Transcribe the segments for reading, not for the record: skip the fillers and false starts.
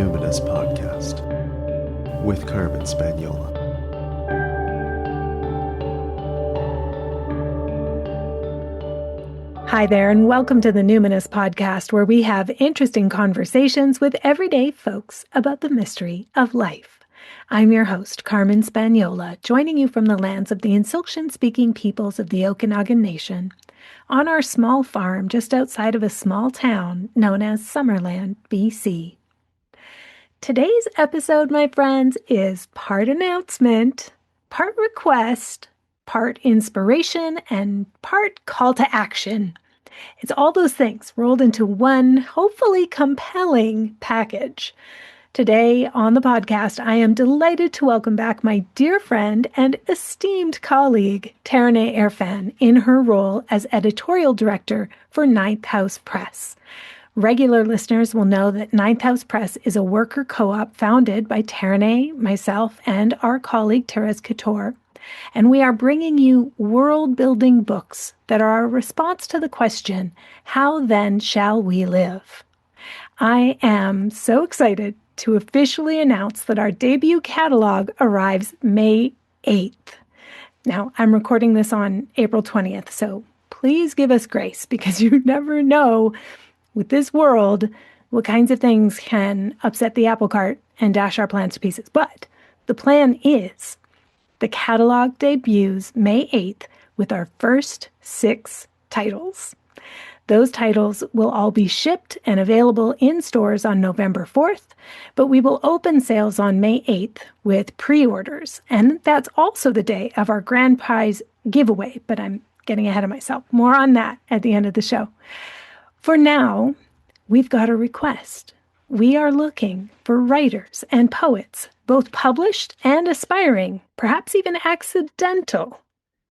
Numinous Podcast with Carmen Spaniola. Hi there, and welcome to the Numinous Podcast, where we have interesting conversations with everyday folks about the mystery of life. I'm your host, Carmen Spaniola, joining you from the lands of the Insulxian-speaking peoples of the Okanagan Nation, on our small farm just outside of a small town known as Summerland, BC. Today's episode, my friends, is part announcement, part request, part inspiration, and part call to action. It's all those things rolled into one, hopefully compelling package. Today on the podcast, I am delighted to welcome back my dear friend and esteemed colleague, Taraneh Erfan, in her role as editorial director for Ninth House Press. Regular listeners will know that Ninth House Press is a worker co-op founded by Taraneh, myself, and our colleague Therese Couture. And we are bringing you world-building books that are a response to the question, how then shall we live? I am so excited to officially announce that our debut catalog arrives May 8th. Now, I'm recording this on April 20th, so please give us grace because you never know with this world what kinds of things can upset the apple cart and dash our plans to pieces. But the plan is the catalog debuts May 8th with our first 6 titles. Those titles will all be shipped and available in stores on November 4th, but we will open sales on May 8th with pre-orders. And that's also the day of our grand prize giveaway, but I'm getting ahead of myself. More on that at the end of the show. For now, we've got a request. We are looking for writers and poets, both published and aspiring, perhaps even accidental.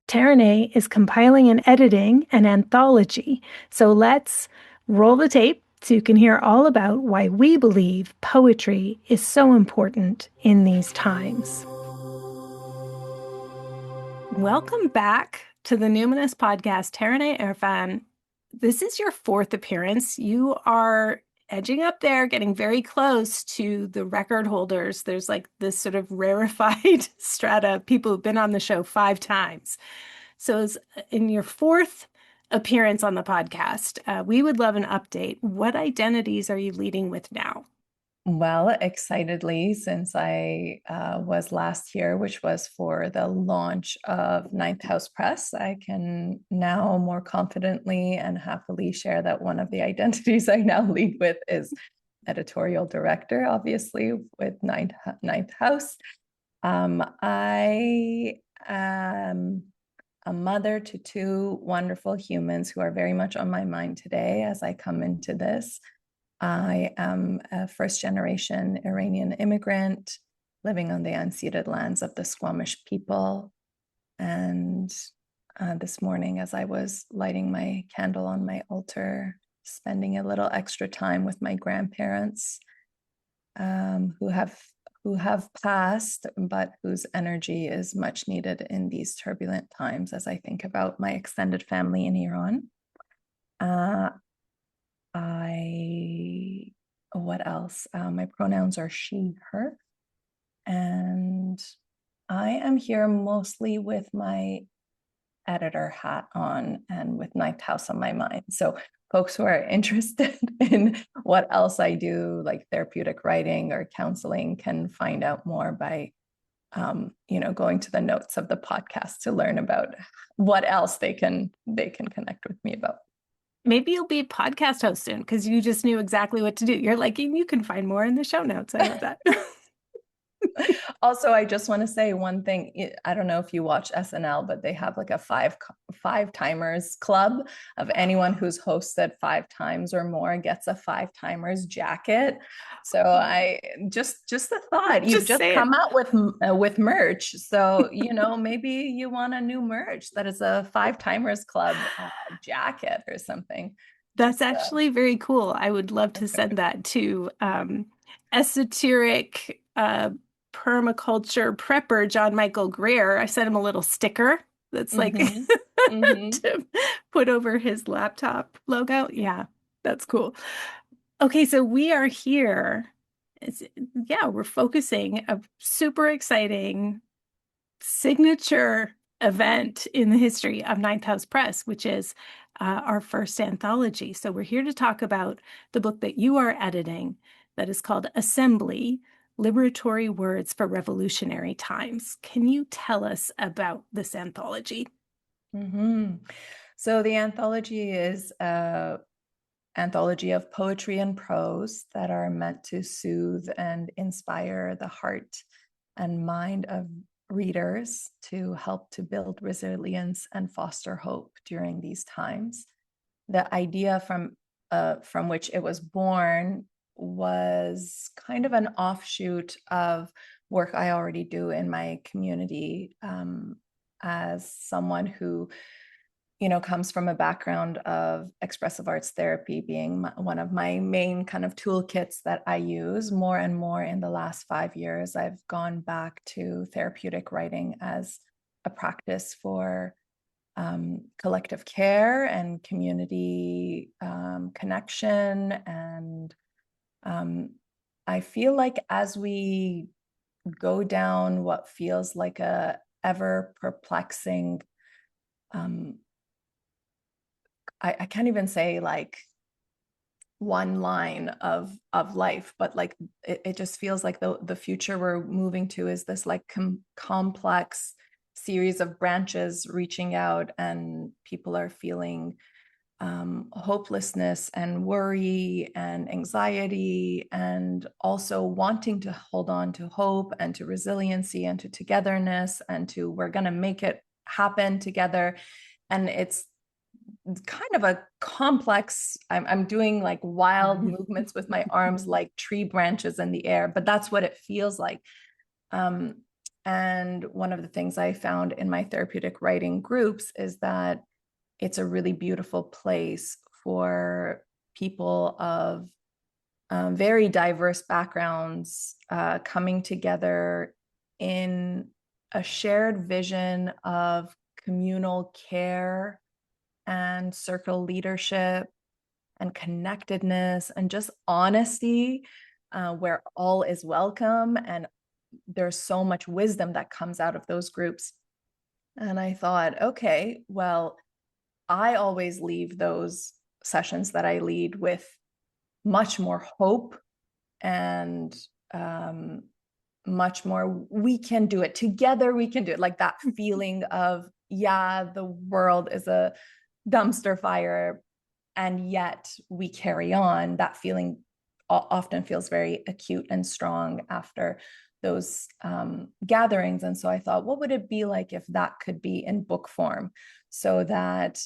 Taraneh is compiling and editing an anthology, so let's roll the tape so you can hear all about why we believe poetry is so important in these times. Welcome back to the Numinous Podcast, Taraneh Erfan. This is your 4th appearance. You are edging up there, getting very close to the record holders. There's like this sort of rarefied strata of people who've been on the show 5 times. So in your 4th appearance on the podcast, we would love an update. What identities are you leading with now? Well, excitedly, since I was last here, which was for the launch of Ninth House Press, I can now more confidently and happily share that one of the identities I now lead with is editorial director, obviously, with Ninth House. I am a mother to 2 wonderful humans who are very much on my mind today as I come into this. I am a first-generation Iranian immigrant living on the unceded lands of the Squamish people. And this morning, as I was lighting my candle on my altar, spending a little extra time with my grandparents who have passed, but whose energy is much needed in these turbulent times as I think about my extended family in Iran. What else? My pronouns are she, her. And I am here mostly with my editor hat on and with Ninth House on my mind. So folks who are interested in what else I do, like therapeutic writing or counseling, can find out more by going to the notes of the podcast to learn about what else they can connect with me about. Maybe you'll be a podcast host soon because you just knew exactly what to do. You're like, you can find more in the show notes. I love that. Also, I just want to say one thing. I don't know if you watch SNL, but they have like a five timers club of anyone who's hosted 5 times or more gets a 5 timers jacket. So I just a thought. You've just come out with merch. So, maybe you want a new merch that is a 5 timers club jacket or something. That's actually very cool. I would love to send that to esoteric permaculture prepper John Michael Greer. I sent him a little sticker that's like to put over his laptop logo. Yeah, that's cool. Okay, so we are here It's, yeah, we're focusing a super exciting signature event in the history of Ninth House Press, which is our first anthology. So we're here to talk about the book that you are editing that is called Assembly, Liberatory Words for Revolutionary Times. Can you tell us about this anthology? So the anthology is an anthology of poetry and prose that are meant to soothe and inspire the heart and mind of readers to help to build resilience and foster hope during these times. The idea from which it was born was kind of an offshoot of work I already do in my community, as someone who comes from a background of expressive arts therapy being one of my main kind of toolkits that I use. More and more in the last 5 years, I've gone back to therapeutic writing as a practice for collective care and community connection. And I feel like as we go down what feels like a ever perplexing, I can't even say like one line of life, but like it just feels like the future we're moving to is this like complex series of branches reaching out, and people are feeling hopelessness and worry and anxiety, and also wanting to hold on to hope and to resiliency and to togetherness and to we're going to make it happen together. And it's kind of a complex, I'm doing like wild movements with my arms like tree branches in the air, but that's what it feels like. And one of the things I found in my therapeutic writing groups is that it's a really beautiful place for people of very diverse backgrounds coming together in a shared vision of communal care and circle leadership and connectedness and just honesty, where all is welcome. And there's so much wisdom that comes out of those groups. And I thought, okay, well, I always leave those sessions that I lead with much more hope and much more, we can do it together, we can do it, like that feeling of, yeah, the world is a dumpster fire and yet we carry on. That feeling often feels very acute and strong after those gatherings. And so I thought, what would it be like if that could be in book form, so that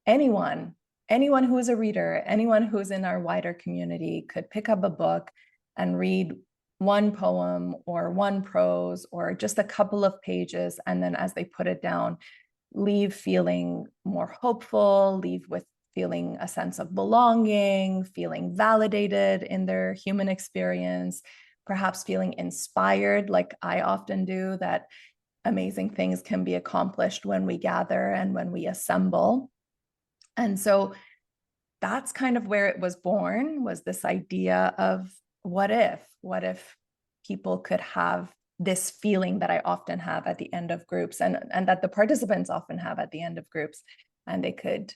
anyone who is a reader, anyone who's in our wider community could pick up a book and read one poem or one prose or just a couple of pages, and then as they put it down, leave feeling more hopeful, leave with feeling a sense of belonging, feeling validated in their human experience, perhaps feeling inspired, like I often do, that amazing things can be accomplished when we gather and when we assemble. And so that's kind of where it was born, was this idea of what if people could have this feeling that I often have at the end of groups, and that the participants often have at the end of groups, and they could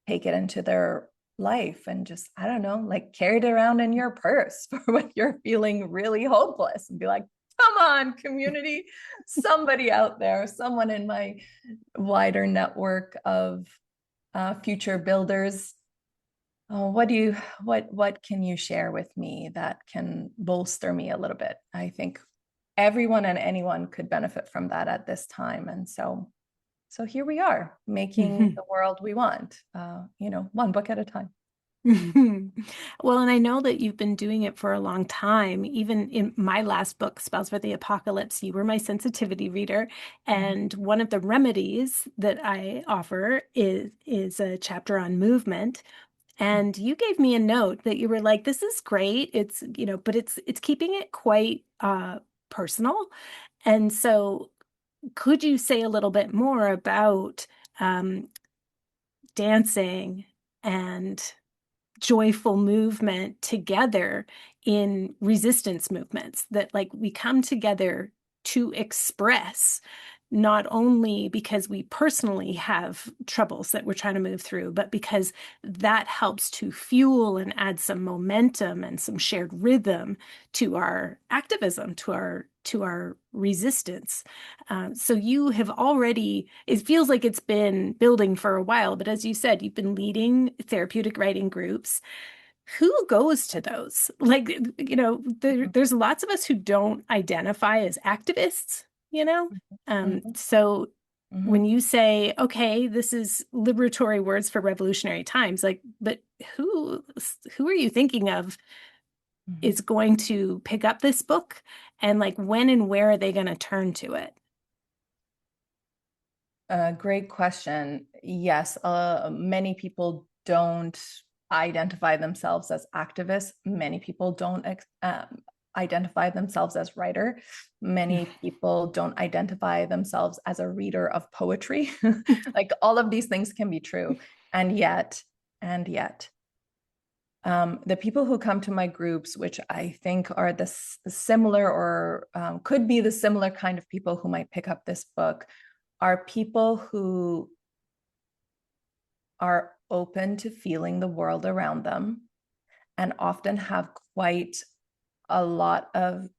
take it into their life and just, I don't know, like carry it around in your purse for when you're feeling really hopeless, and be like, come on, community, somebody out there, someone in my wider network of future builders, what can you share with me that can bolster me a little bit? I think everyone and anyone could benefit from that at this time. And so here we are, making the world we want, one book at a time. Well, and I know that you've been doing it for a long time. Even in my last book, Spells for the Apocalypse, you were my sensitivity reader. And one of the remedies that I offer is a chapter on movement. And you gave me a note that you were like, this is great. It's, but it's keeping it quite personal. And so could you say a little bit more about dancing and joyful movement together in resistance movements, that like we come together to express, not only because we personally have troubles that we're trying to move through, but because that helps to fuel and add some momentum and some shared rhythm to our activism, to our resistance. So you have already, it feels like it's been building for a while, but as you said, you've been leading therapeutic writing groups. Who goes to those? Like, there's lots of us who don't identify as activists, you know? So when you say, okay, this is liberatory words for revolutionary times, like, but who are you thinking of is going to pick up this book, and like when and where are they going to turn to it? Great question. Yes, many people don't identify themselves as activists. Many people don't identify themselves as writer. Many people don't identify themselves as a reader of poetry. Like all of these things can be true. And yet, the people who come to my groups, which I think are the similar or could be the similar kind of people who might pick up this book, are people who are open to feeling the world around them and often have quite a lot of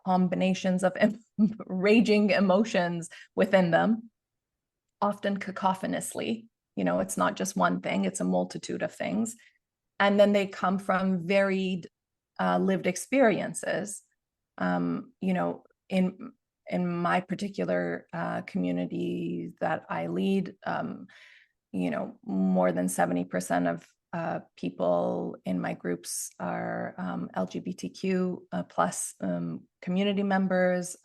combinations of raging emotions within them, often cacophonously. It's not just one thing, it's a multitude of things. And then they come from varied lived experiences. In my particular community that I lead, more than 70% of people in my groups are LGBTQ plus community members.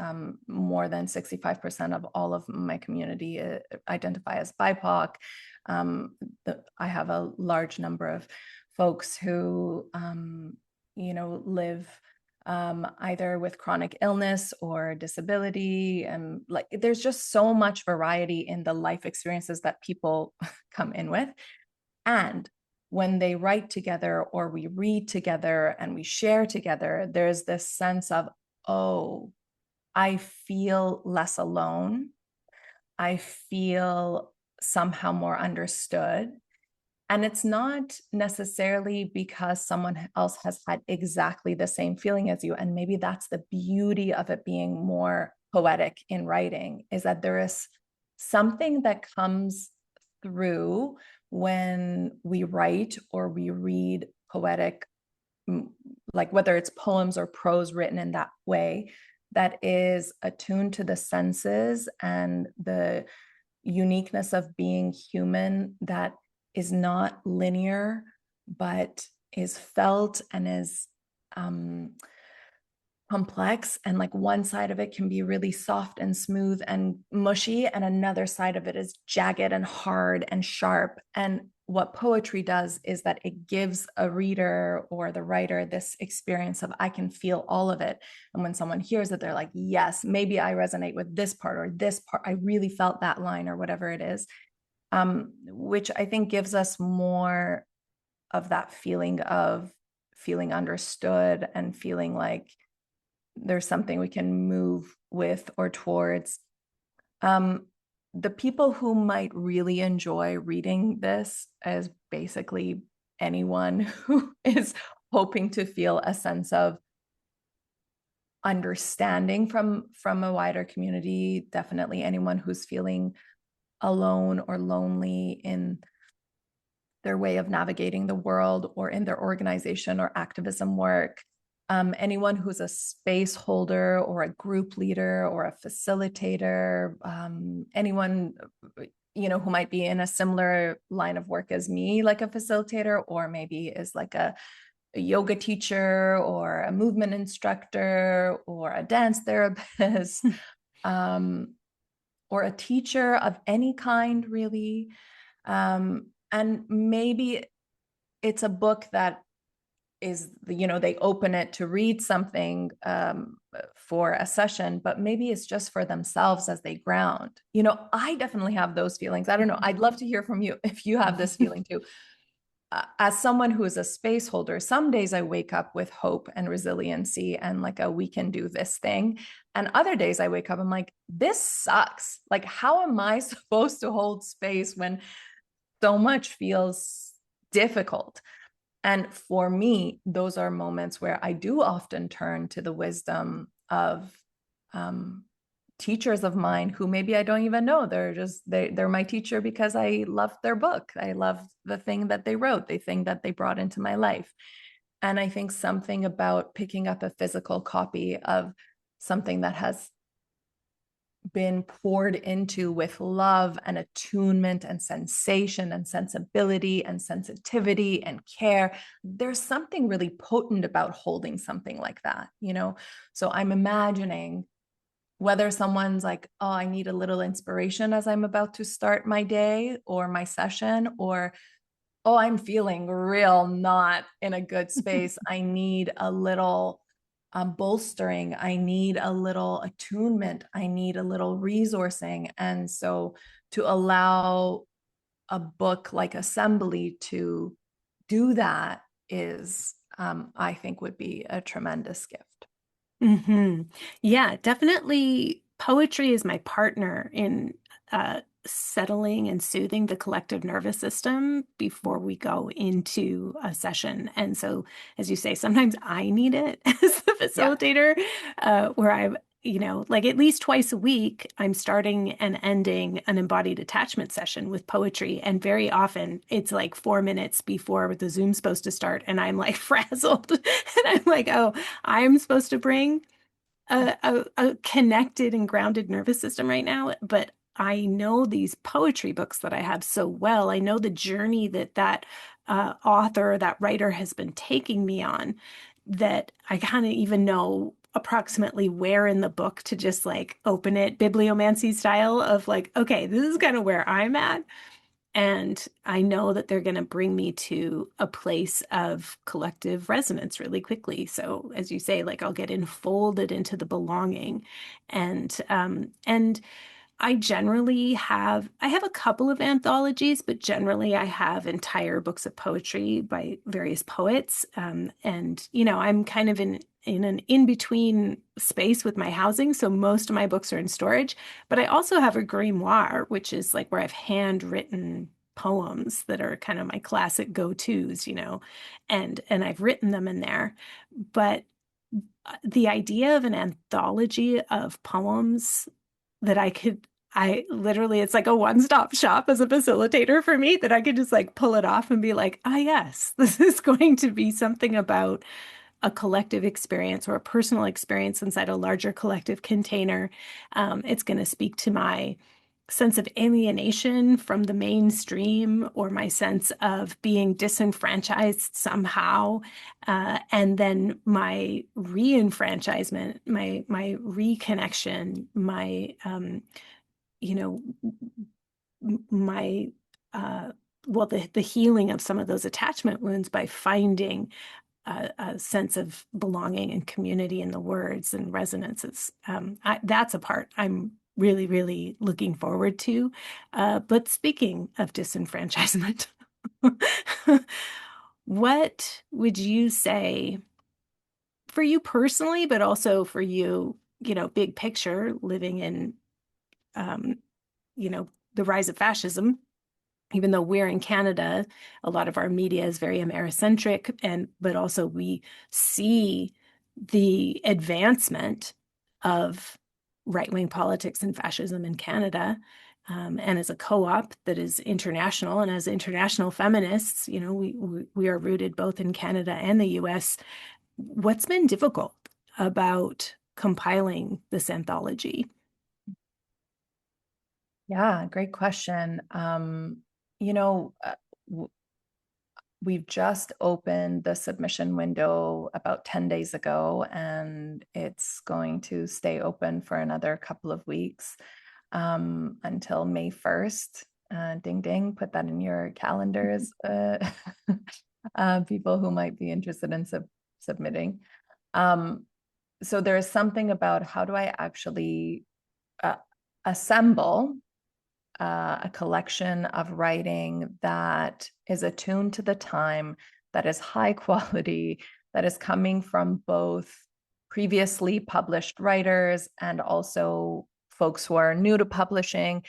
More than 65% of all of my community identify as BIPOC. I have a large number of folks who, live either with chronic illness or disability. And like, there's just so much variety in the life experiences that people come in with. And when they write together or we read together and we share together, there's this sense of, oh, I feel less alone. I feel somehow more understood. And it's not necessarily because someone else has had exactly the same feeling as you. And maybe that's the beauty of it being more poetic in writing, is that there is something that comes through when we write or we read poetic, like whether it's poems or prose written in that way, that is attuned to the senses and the uniqueness of being human, that is not linear, but is felt and is complex. And like one side of it can be really soft and smooth and mushy, and another side of it is jagged and hard and sharp. And what poetry does is that it gives a reader or the writer this experience of, I can feel all of it. And when someone hears it, they're like, yes, maybe I resonate with this part, or this part, I really felt that line, or whatever it is. Which I think gives us more of that feeling of feeling understood and feeling like there's something we can move with or towards. The people who might really enjoy reading this is basically anyone who is hoping to feel a sense of understanding from a wider community. Definitely anyone who's feeling alone or lonely in their way of navigating the world or in their organization or activism work. Anyone who's a space holder or a group leader or a facilitator, anyone who might be in a similar line of work as me, like a facilitator, or maybe is like a yoga teacher or a movement instructor or a dance therapist. Or a teacher of any kind, really. And maybe it's a book that is, they open it to read something for a session, but maybe it's just for themselves as they ground. I definitely have those feelings. I don't know. I'd love to hear from you if you have this feeling too. as someone who is a space holder, some days I wake up with hope and resiliency and like we can do this thing. And other days I wake up, I'm like, this sucks. Like, how am I supposed to hold space when so much feels difficult? And for me, those are moments where I do often turn to the wisdom of teachers of mine who maybe I don't even know. They're my teacher because I loved their book. I loved the thing that they wrote, the thing that they brought into my life. And I think something about picking up a physical copy of something that has been poured into with love and attunement and sensation and sensibility and sensitivity and care. There's something really potent about holding something like that, you know? So I'm imagining whether someone's like, oh, I need a little inspiration as I'm about to start my day or my session, or, oh, I'm feeling real not in a good space. I need a little bolstering. I need a little attunement. I need a little resourcing. And so to allow a book like Assembly to do that is, I think, would be a tremendous gift. Yeah, definitely. Poetry is my partner in settling and soothing the collective nervous system before we go into a session. And so, as you say, sometimes I need it as the Yeah. facilitator, where I'm, like at least twice a week, I'm starting and ending an embodied attachment session with poetry. And very often it's like 4 minutes before the Zoom's supposed to start. And I'm like frazzled. And I'm like, oh, I'm supposed to bring a connected and grounded nervous system right now, but I know these poetry books that I have so well. I know the journey that author, that writer has been taking me on, that I kind of even know approximately where in the book to just like open it bibliomancy style of like, okay, this is kind of where I'm at. And I know that they're going to bring me to a place of collective resonance really quickly. So, as you say, like I'll get enfolded into the belonging, and I have a couple of anthologies, but generally I have entire books of poetry by various poets. And I'm kind of in an in-between space with my housing. So most of my books are in storage, but I also have a grimoire, which is like where I've handwritten poems that are kind of my classic go-tos, and I've written them in there. But the idea of an anthology of poems that I literally, it's like a one-stop shop as a facilitator for me that I could just like pull it off and be like, ah, yes, this is going to be something about a collective experience or a personal experience inside a larger collective container. It's going to speak to my sense of alienation from the mainstream or my sense of being disenfranchised somehow, and then my re-enfranchisement, my reconnection, my you know my well, the healing of some of those attachment wounds by finding a sense of belonging and community in the words and resonances. That's a part I'm really, really looking forward to. But speaking of disenfranchisement, what would you say for you personally, but also for you, big picture, living in, um, the rise of fascism? Even though we're in Canada, a lot of our media is very Americentric, but also we see the advancement of right-wing politics and fascism in Canada. And as a co-op that is international, and as international feminists, we are rooted both in Canada and the US. What's been difficult about compiling this anthology? Yeah, great question. You know, we've just opened the submission window about 10 days ago, and it's going to stay open for another couple of weeks until May 1st. Ding, ding, put that in your calendars, people who might be interested in submitting. So there's something about how do I actually assemble a collection of writing that is attuned to the time, that is high quality, that is coming from both previously published writers and also folks who are new to publishing.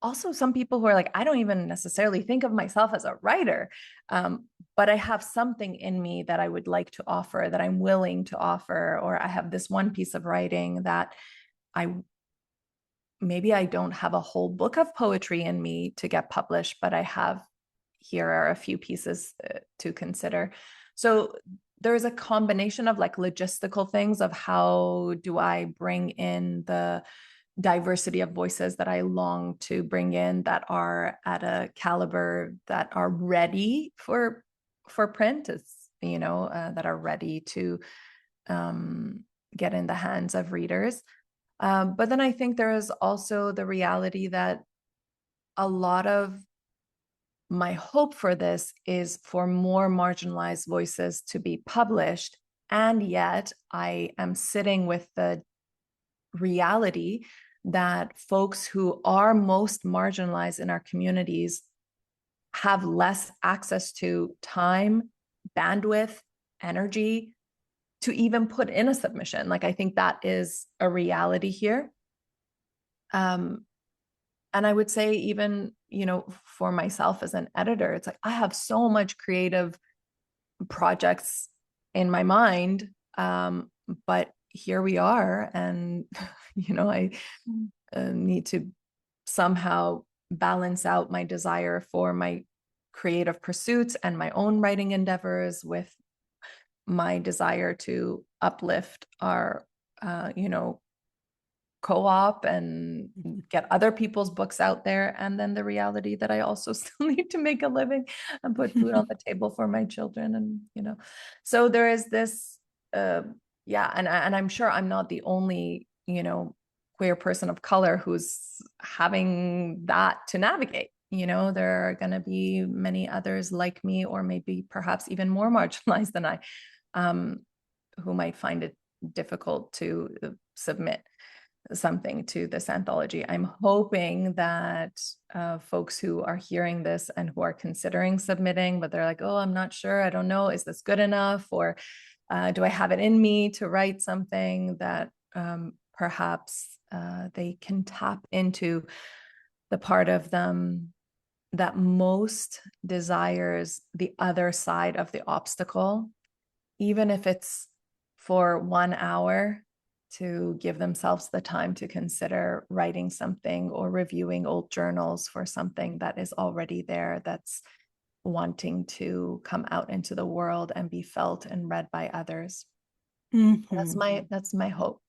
Also, some people who are like, I don't even necessarily think of myself as a writer, but I have something in me that I would like to offer, that I'm willing to offer, or I have this one piece of writing that maybe I don't have a whole book of poetry in me to get published, but I have, here are a few pieces to consider. So there's a combination of like logistical things of how do I bring in the diversity of voices that I long to bring in, that are at a caliber that are ready for print, that are ready to get in the hands of readers. But then I think there is also the reality that a lot of my hope for this is for more marginalized voices to be published. And yet I am sitting with the reality that folks who are most marginalized in our communities have less access to time, bandwidth, energy to even put in a submission. Like, I think that is a reality here. And I would say even, for myself as an editor, it's like, I have so much creative projects in my mind. But here we are. And, I need to somehow balance out my desire for my creative pursuits and my own writing endeavors with my desire to uplift our, co-op and get other people's books out there. And then the reality that I also still need to make a living and put food on the table for my children. And, so there is this, and I'm sure I'm not the only, queer person of color who's having that to navigate. There are going to be many others like me, or maybe perhaps even more marginalized than I, who might find it difficult to submit something to this anthology. I'm hoping that folks who are hearing this and who are considering submitting, but they're like, oh, I'm not sure, I don't know, is this good enough? Or do I have it in me to write something, that perhaps they can tap into the part of them that most desires the other side of the obstacle, even if it's for 1 hour, to give themselves the time to consider writing something or reviewing old journals for something that is already there, that's wanting to come out into the world and be felt and read by others. Mm-hmm. That's my hope.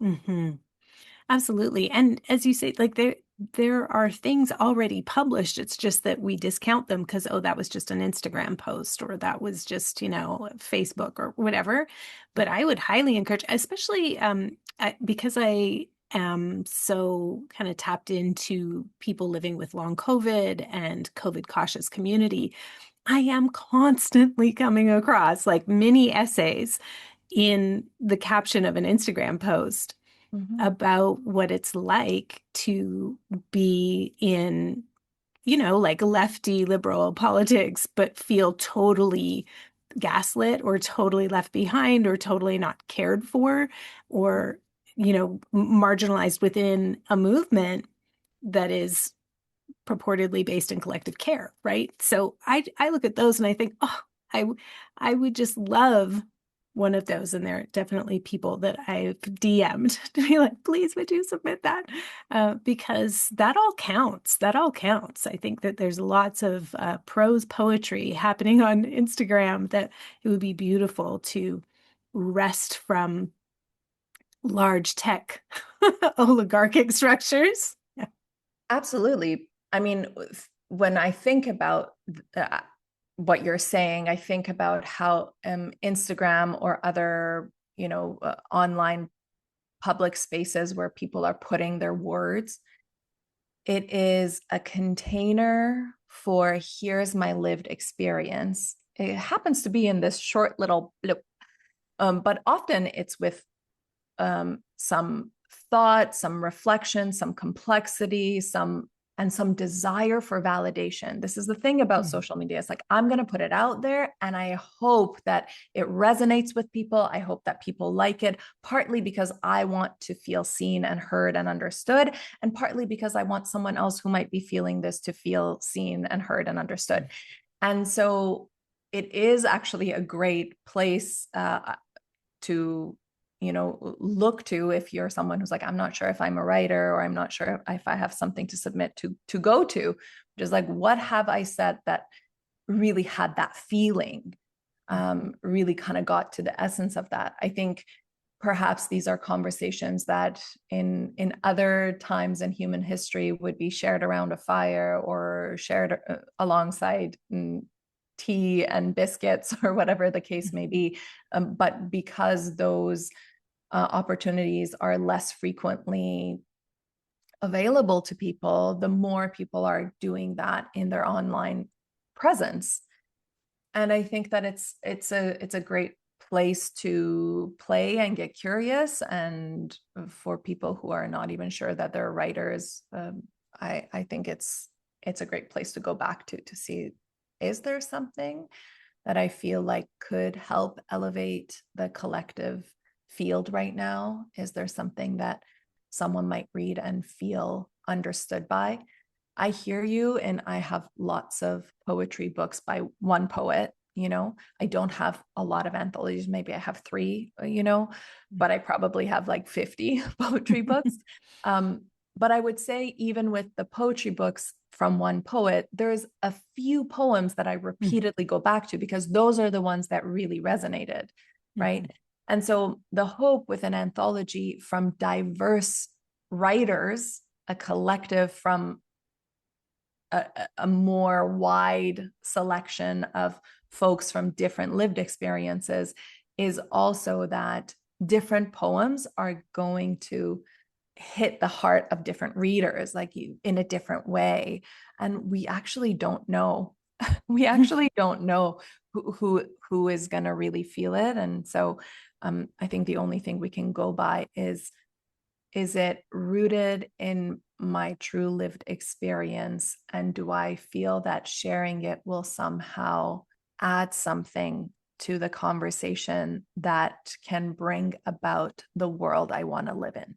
Mm-hmm. Absolutely. And as you say, like there are things already published. It's just that we discount them because, oh, that was just an Instagram post, or that was just, Facebook or whatever. But I would highly encourage, especially because I am so kind of tapped into people living with long COVID and COVID cautious community. I am constantly coming across like mini essays in the caption of an Instagram post about what it's like to be in, like lefty liberal politics, but feel totally gaslit or totally left behind or totally not cared for, or, marginalized within a movement that is purportedly based in collective care, right? So I look at those and I think, oh, I would just love one of those. And there are definitely people that I've DM'd to be like, please, would you submit that? Because that all counts. That all counts. I think that there's lots of prose poetry happening on Instagram that it would be beautiful to wrest from large tech oligarchic structures. Yeah. Absolutely. I mean, when I think about what you're saying, I think about how Instagram or other, online public spaces where people are putting their words, it is a container for here's my lived experience. It happens to be in this short little blip, but often it's with some thought, some reflection, some complexity, some desire for validation. This is the thing about social media. It's like, I'm going to put it out there and I hope that it resonates with people. I hope that people like it, partly because I want to feel seen and heard and understood, and partly because I want someone else who might be feeling this to feel seen and heard and understood. And so it is actually a great place to look to if you're someone who's like, I'm not sure if I'm a writer, or I'm not sure if I have something to submit to go to, which is like, what have I said that really had that feeling, really kind of got to the essence of that. I think perhaps these are conversations that in other times in human history would be shared around a fire or shared alongside tea and biscuits or whatever the case may be. But because those opportunities are less frequently available to people, the more people are doing that in their online presence. And I think that it's a great place to play and get curious. And for people who are not even sure that they're writers, I think it's a great place to go back to see, is there something that I feel like could help elevate the collective field right now? Is there something that someone might read and feel understood by? I hear you, and I have lots of poetry books by one poet. I don't have a lot of anthologies. Maybe I have 3, but I probably have like 50 poetry books. But I would say even with the poetry books from one poet, there's a few poems that I repeatedly go back to because those are the ones that really resonated, right? And so the hope with an anthology from diverse writers, a collective from a more wide selection of folks from different lived experiences, is also that different poems are going to hit the heart of different readers, like you, in a different way. And we actually don't know. We actually don't know who is going to really feel it. And so I think the only thing we can go by is it rooted in my true lived experience? And do I feel that sharing it will somehow add something to the conversation that can bring about the world I want to live in?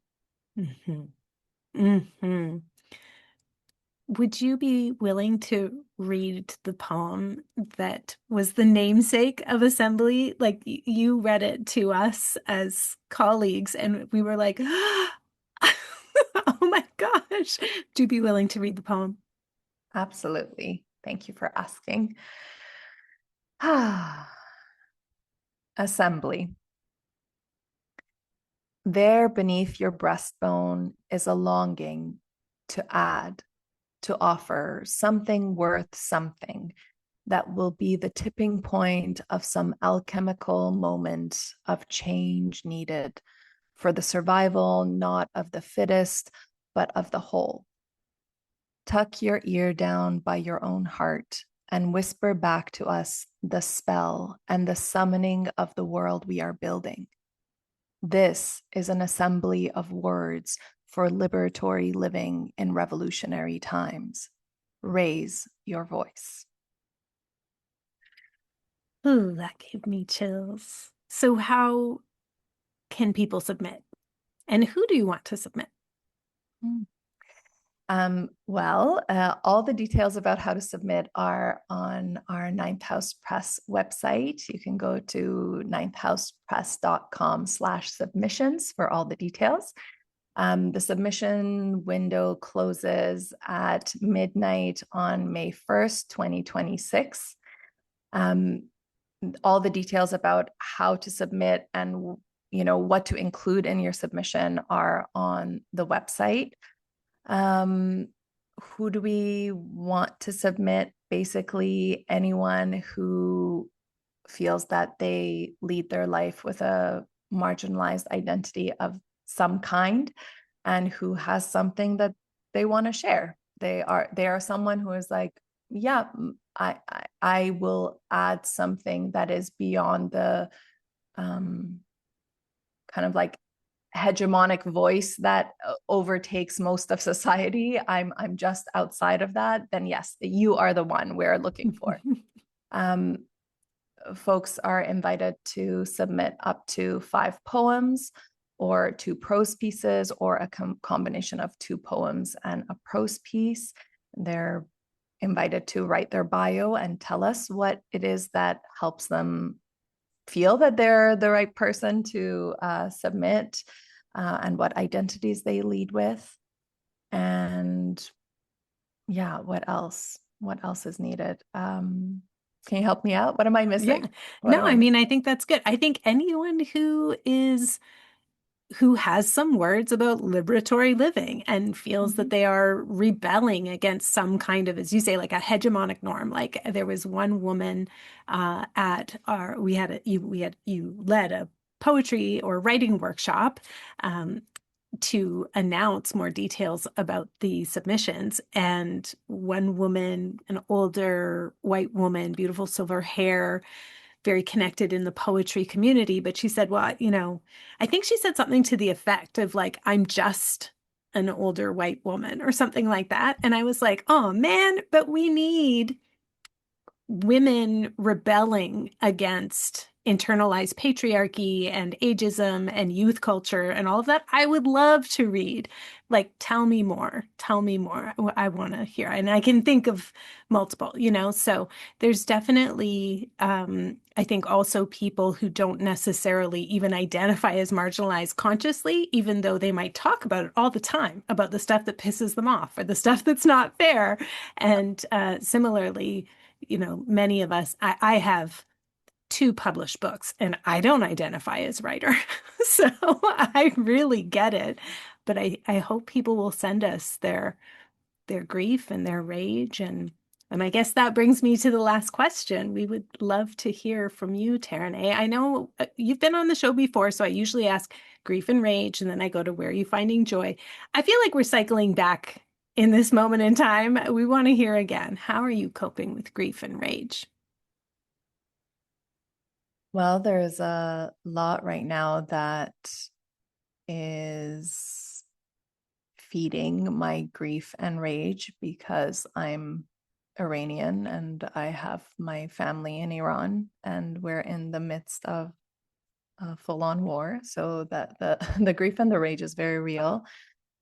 Would you be willing to read the poem that was the namesake of Assembly? Like you read it to us as colleagues, and we were like, oh my gosh. Would you be willing to read the poem? Absolutely. Thank you for asking. Assembly. There beneath your breastbone is a longing to add, to offer something worth something that will be the tipping point of some alchemical moment of change needed for the survival not of the fittest, but of the whole. Tuck your ear down by your own heart and whisper back to us the spell and the summoning of the world we are building. This is an assembly of words for liberatory living in revolutionary times. Raise your voice. Ooh, that gave me chills. So how can people submit? And who do you want to submit? All the details about how to submit are on our Ninth House Press website. You can go to ninthhousepress.com/submissions for all the details. The submission window closes at midnight on May 1st, 2026. All the details about how to submit and what to include in your submission are on the website. Who do we want to submit? Basically, anyone who feels that they lead their life with a marginalized identity of some kind and who has something that they want to share. They are someone who is like, yeah, I will add something that is beyond the kind of like hegemonic voice that overtakes most of society. I'm just outside of that. Then yes, you are the one we're looking for. Folks are invited to submit up to 5 poems or 2 prose pieces, or a combination of 2 poems and a prose piece. They're invited to write their bio and tell us what it is that helps them feel that they're the right person to submit, and what identities they lead with. And yeah, what else? What else is needed? Can you help me out? What am I missing? Yeah. What No, am I I mean, missing? I think that's good. I think anyone who has some words about liberatory living and feels that they are rebelling against some kind of, as you say, like a hegemonic norm. Like there was one woman at our, you led a poetry or writing workshop to announce more details about the submissions. And one woman, an older white woman, beautiful silver hair, very connected in the poetry community, but she said, well, I think she said something to the effect of like, I'm just an older white woman or something like that. And I was like, oh man, but we need women rebelling against internalized patriarchy and ageism and youth culture and all of that. I would love to read. Like, tell me more. Tell me more. I want to hear. And I can think of multiple, So there's definitely, I think, also people who don't necessarily even identify as marginalized consciously, even though they might talk about it all the time, about the stuff that pisses them off or the stuff that's not fair. And similarly, many of us, I have 2 published books and I don't identify as writer. So I really get it. But I hope people will send us their grief and their rage. And I guess that brings me to the last question. We would love to hear from you, Taraneh. I know you've been on the show before, so I usually ask grief and rage, and then I go to where are you finding joy? I feel like we're cycling back in this moment in time. We want to hear again. How are you coping with grief and rage? Well, there's a lot right now that is feeding my grief and rage because I'm Iranian and I have my family in Iran, and we're in the midst of a full-on war. So that the grief and the rage is very real.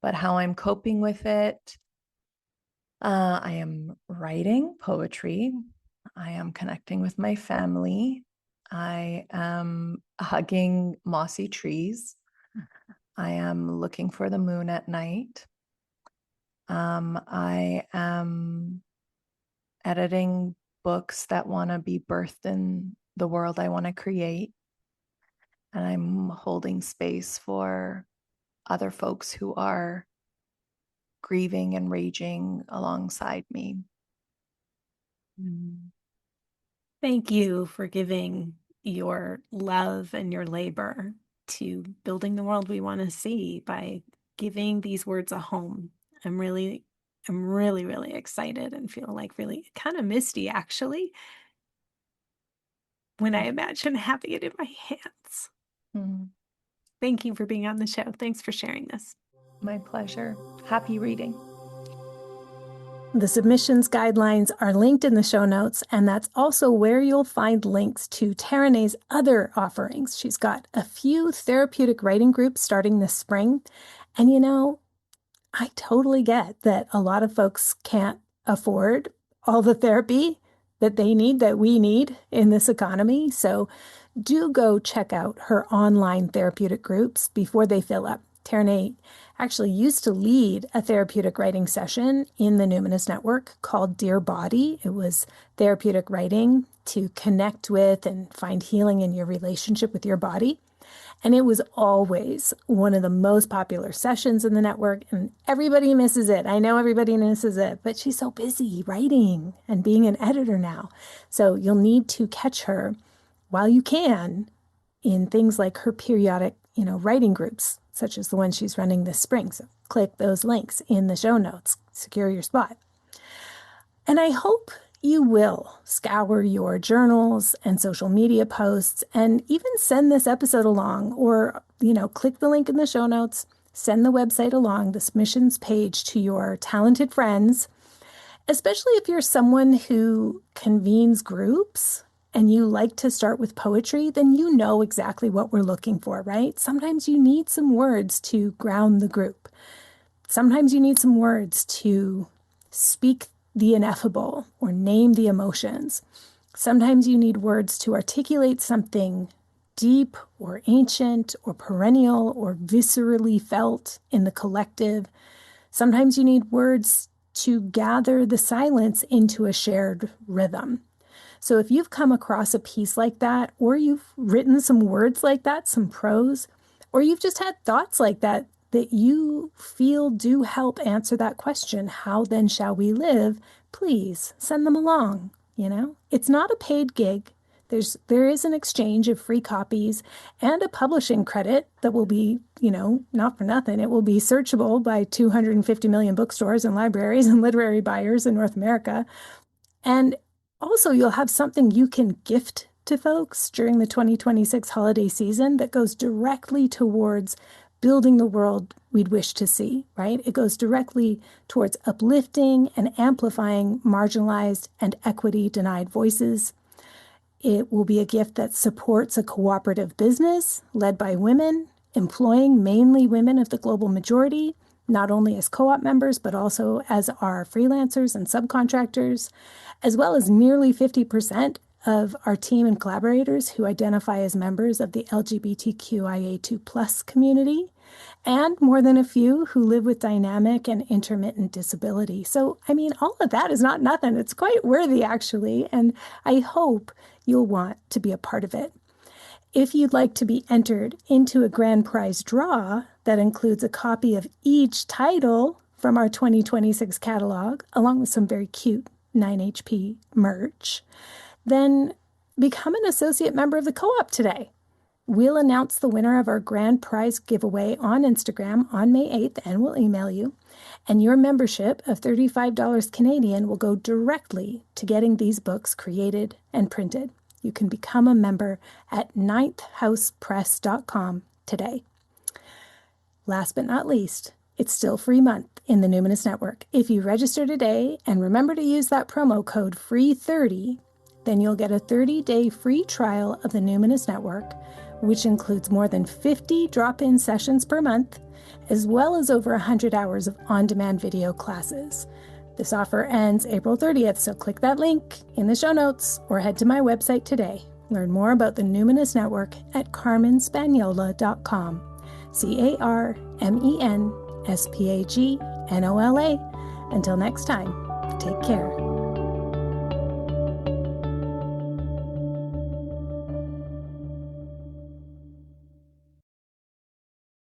But how I'm coping with it, I am writing poetry. I am connecting with my family. I am hugging mossy trees. I am looking for the moon at night. I am editing books that want to be birthed in the world I want to create. And I'm holding space for other folks who are grieving and raging alongside me. Thank you for giving your love and your labor to building the world we want to see by giving these words a home. I'm really, really excited and feel like really kind of misty actually when I imagine having it in my hands. Mm. Thank you for being on the show. Thanks for sharing this. My pleasure. Happy reading. The submissions guidelines are linked in the show notes, and that's also where you'll find links to Taraneh's other offerings. She's got a few therapeutic writing groups starting this spring. And I totally get that a lot of folks can't afford all the therapy that they need, that we need in this economy. So do go check out her online therapeutic groups before they fill up. Taraneh actually used to lead a therapeutic writing session in the Numinous Network called Dear Body. It was therapeutic writing to connect with and find healing in your relationship with your body. And it was always one of the most popular sessions in the network, and everybody misses it. I know everybody misses it, but she's so busy writing and being an editor now. So you'll need to catch her while you can in things like her periodic, writing groups, such as the one she's running this spring. So click those links in the show notes, secure your spot. And I hope you will scour your journals and social media posts and even send this episode along, or, click the link in the show notes, send the website along, the submissions page, to your talented friends, especially if you're someone who convenes groups and you like to start with poetry, then you know exactly what we're looking for, right? Sometimes you need some words to ground the group. Sometimes you need some words to speak the ineffable or name the emotions. Sometimes you need words to articulate something deep or ancient or perennial or viscerally felt in the collective. Sometimes you need words to gather the silence into a shared rhythm. So if you've come across a piece like that, or you've written some words like that, some prose, or you've just had thoughts like that you feel do help answer that question, how then shall we live, please send them along. It's not a paid gig. There is an exchange of free copies and a publishing credit that will be, not for nothing. It will be searchable by 250 million bookstores and libraries and literary buyers in North America. And also, you'll have something you can gift to folks during the 2026 holiday season that goes directly towards building the world we'd wish to see, right? It goes directly towards uplifting and amplifying marginalized and equity-denied voices. It will be a gift that supports a cooperative business led by women, employing mainly women of the global majority, not only as co-op members, but also as our freelancers and subcontractors, as well as nearly 50% of our team and collaborators who identify as members of the LGBTQIA2+ community, and more than a few who live with dynamic and intermittent disability. So, all of that is not nothing. It's quite worthy, actually, and I hope you'll want to be a part of it. If you'd like to be entered into a grand prize draw that includes a copy of each title from our 2026 catalog, along with some very cute 9HP merch, then become an associate member of the co-op today. We'll announce the winner of our grand prize giveaway on Instagram on May 8th, and we'll email you. And your membership of $35 Canadian will go directly to getting these books created and printed. You can become a member at ninthhousepress.com today. Last but not least, it's still free month in the Numinous Network. If you register today and remember to use that promo code FREE30, then you'll get a 30-day free trial of the Numinous Network, which includes more than 50 drop-in sessions per month, as well as over 100 hours of on-demand video classes. This offer ends April 30th, so click that link in the show notes or head to my website today. Learn more about the Numinous Network at carmenspagnola.com. CarmenSpagnola. Until next time, take care.